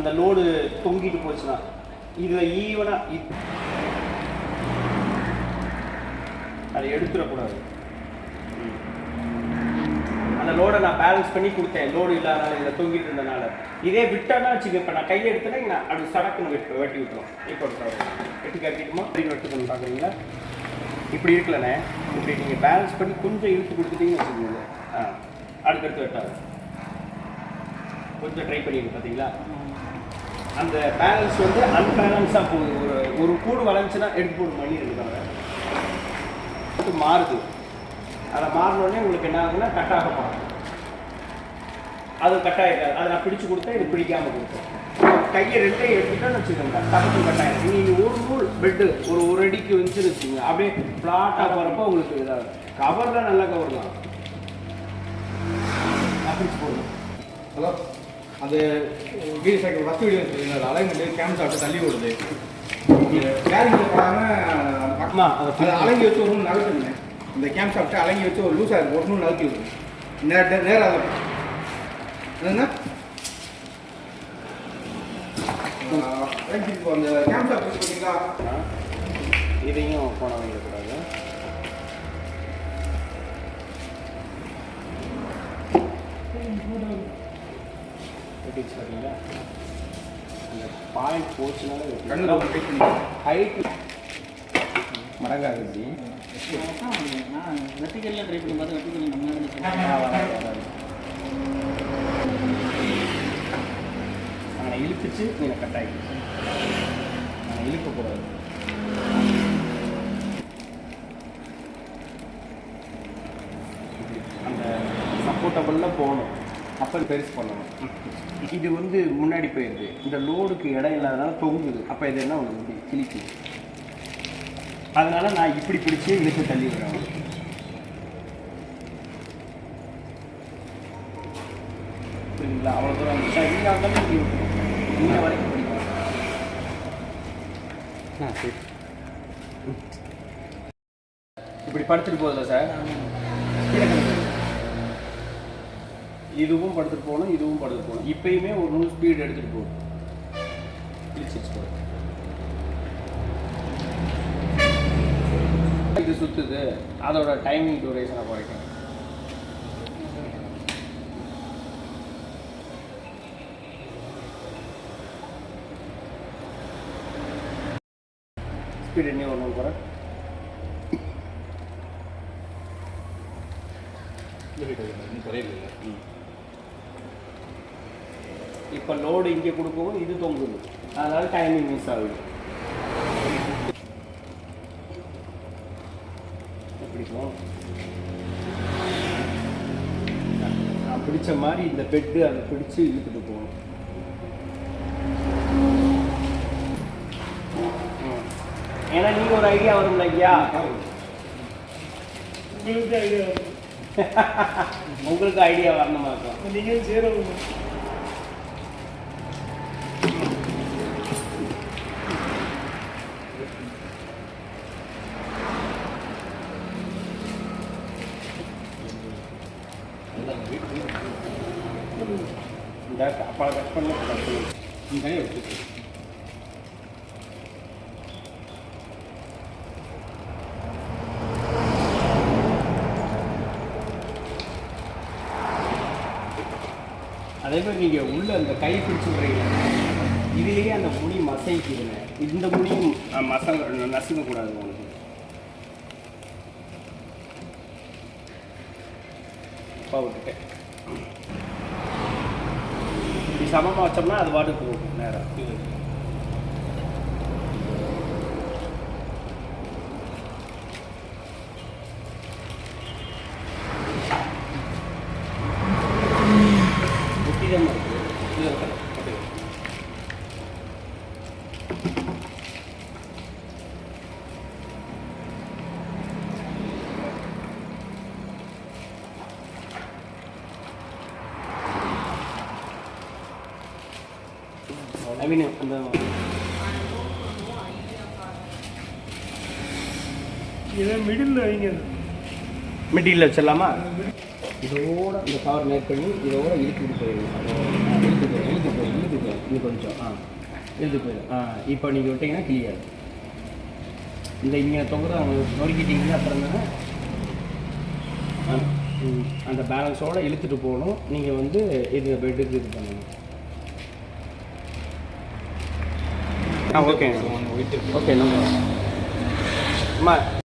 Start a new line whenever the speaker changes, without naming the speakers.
அந்த லோடு தொங்கிட்டு போச்சுன்னா இதில் ஈவனாக அதை எடுத்துடக்கூடாது. அந்த லோடை நான் பேலன்ஸ் பண்ணி கொடுத்தேன், லோடு இல்லாதனால இதில் தொங்கிட்டு இருந்தனால. இதே விட்டானா வச்சுக்க, இப்போ நான் கையை எடுத்தேன்னா நான் அப்படி சடக்குன்னு வெட்டி விட்டுரும். இப்போ வெட்டி கட்டிட்டுமா அப்படின்னு வெட்டுக்கணும் பார்க்குறீங்களா? இப்படி இருக்கலண்ணே, இப்படி நீங்கள் பேலன்ஸ் பண்ணி கொஞ்சம் இழுத்து கொடுத்துட்டீங்கன்னு வச்சுக்கோங்க. அடுத்தடுத்து வெட்டாது. கொஞ்சம் ட்ரை பண்ணிடுங்க. பார்த்தீங்களா, அந்த பேலன்ஸ் வந்து அன்பேலன்ஸாக போகுது. ஒரு கூடு வளைஞ்சுன்னா எடுத்து போட்டு பண்ணிடுறதுக்காக அது மாறுது. அதை மாறினோடனே உங்களுக்கு என்ன ஆகுதுன்னா கட் ஆக போகும். அது கட் ஆகிடாது. அதை நான் பிடிச்சி கொடுத்தேன், இது பிடிக்காமல் கொடுத்தேன். கையை ரெண்டையும் எடுத்துட்டோன்னு வச்சுக்கோங்க, டக்குன்னு கட் ஆகிடும். நீங்கள் ஒரு நூல் பெட்டு ஒரு அடிக்கு வந்துச்சுன்னு வச்சுக்கோங்க, அப்படியே ஃப்ளாட்டாக வரப்போ உங்களுக்கு இதாகும். கவரில் நல்ல கவர் தான் பிடிச்சி போடணும்.
ஹலோ, அது வீடியோ சைக்கிள் ஃபஸ்ட் வீடியோ சொல்லுங்கள், அலைன்மெண்ட் கேம் சாப்பிட்டு தள்ளி விடுது. கேரிங்கில் போடாமல் அதை அலங்கி வச்சு ஒரு நூல் நகர்த்துங்க. இந்த கேம் சாப்பிட்டு அலங்கி வச்சு ஒரு லூஸாக இருக்கும், ஒரு நூல் நகர்த்தி விடுது. நேராக என்னன்னா இப்போ அந்த கேம் சாப்பிட்டு பார்த்தீங்களா,
இதையும் போன வாங்கக்கூடாது. சரிங்களா, அந்த பாயிண்ட் போச்சுனால ஹைட் மடங்காகுது.
நான் வெட்டிக்கல்லாம் ட்ரை பண்ணி பார்த்தா வெட்டிக்கல் நம்ம
நாங்கள் இழுத்துச்சு நீங்கள் கட் ஆகிடுச்சு. நாங்கள் இழுக்கக்கூடாது. அந்த சப்போர்ட்டபுளில் போகணும், அப்போ பெருசு பண்ணணும். இது வந்து முன்னாடி போயிடுது, இந்த லோடுக்கு இடம் இல்லாதனால தொங்குது. அப்போ இது என்ன ஒன்று கிழிக்குது. அதனால் நான் இப்படி பிடிச்சி இழுத்து தள்ளி விடுறேன். சரிங்களா, அவ்வளோ தூரம் சரியாக இருந்தாலும் இங்கே வரைக்கும் பிடிக்கும். சரி, இப்படி படுத்துட்டு போகுதுல்ல சார், இதுவும் படுத்துட்டு போகணும், இதுவும் படுத்துட்டு போகணும். இப்பயுமே ஒரு நூறு ஸ்பீடு எடுத்துகிட்டு போகும். இது சுற்றுது, அதோட டைமிங் டூரேஷனை குறைக்கும். ஸ்பீடு இன்னும் ஒரு நூறு குறை. இப்போ லோடு இங்கே கொடுக்கவும் இது தொங்குது, அதனால டைமிங் மிஸ் ஆகுது. பிடிக்கும் நான் பிடிச்ச மாதிரி இந்த பெட்டு அதை பிடிச்சி இழுத்துட்டு போகணும். ஏன்னா நீங்கள் ஒரு ஐடியா வரும்ல ஐயா, உங்களுக்கு ஐடியா வரணுமா இருக்கும். நீங்கள் சேர இந்த அப்பா கட் பண்ண கையை வச்சுட்டு அதே மாதிரி நீங்கள் உள்ள அந்த கை பிடிச்சி விடுறீங்க, இதுலேயே அந்த முனி மசைக்குதுங்க. இந்த முனியும் நசுங்கக்கூடாது உங்களுக்கு. அப்பா விட்டுட்டேன். இப்படி சமமாக வச்சோம்னா அது பாட்டுக்கு போகும் நேரம். I mean, அந்த
இதை மிடில் வைங்க,
மிடில் வச்சிடலாமா? இதோட இந்த கவர் மேக் பண்ணி இதோட இழுத்துட்டு போயிடுங்க. இழுத்து போய் இன்னும் கொஞ்சம் இழுத்து போயிடும். இப்போ நீங்கள் விட்டிங்கன்னா கிளியர். இந்த இங்கே தொகுதி அவங்க நொறுக்கிட்டிங்கன்னா அப்புறம் தானே அந்த பேலன்ஸோடு இழுத்துட்டு போகணும். நீங்கள் வந்து இது பெட்டுக்கு இது பண்ணணும். ஓகே ஓகே நம்ம